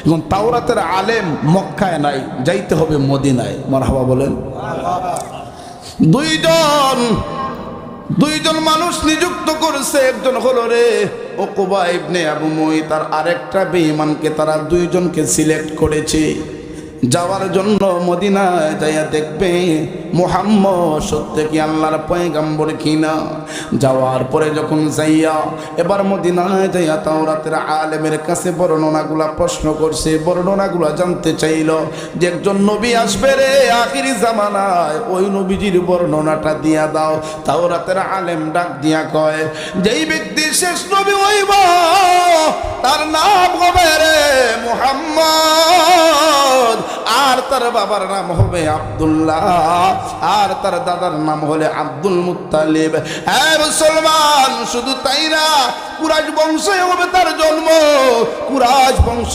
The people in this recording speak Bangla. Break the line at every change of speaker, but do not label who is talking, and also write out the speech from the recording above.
এবং তাওরাতের আলেম মক্কায় নাই, যাইতে হবে মদিনায়। মারহাবা বলেন। দুইজন মানুষ নিযুক্ত করেছে। একজন হলো রে উকবা ইবনে আবু মুয়িত, আর আরেকটা বেঈমানকে তারা দুইজনকে সিলেক্ট করেছে যাওয়ার জন্য মদিনায় যাইয়া দেখবে মুহাম্মদ সত্যি কি আল্লাহর পয়গম্বর কিনা। যাওয়ার পরে যখন যাইয়া এবার মদিনায় যাইয়া তাওরাতের আলেমের কাছে বর্ণনাগুলা প্রশ্ন করছে, বর্ণনাগুলা জানতে চাইল যে একজন নবী আসবে রে আখিরি জামানায়, ওই নবীজির বর্ণনাটা দিয়া দাও। তাওরাতের আলেম ডাক দিয়া কয়, যেই ব্যক্তি শেষ নবী হইব তার নাম হবে রে মুহাম্মদ, আর তার বাবার নাম হবে আব্দুল্লাহ, আর তার দাদার নাম হলে আব্দুল মুত্তালিব। হ্যাঁ মুসলমান, শুধু তাই না, কুরাইশ বংশে হবে তার জন্ম, কুরাইশ বংশ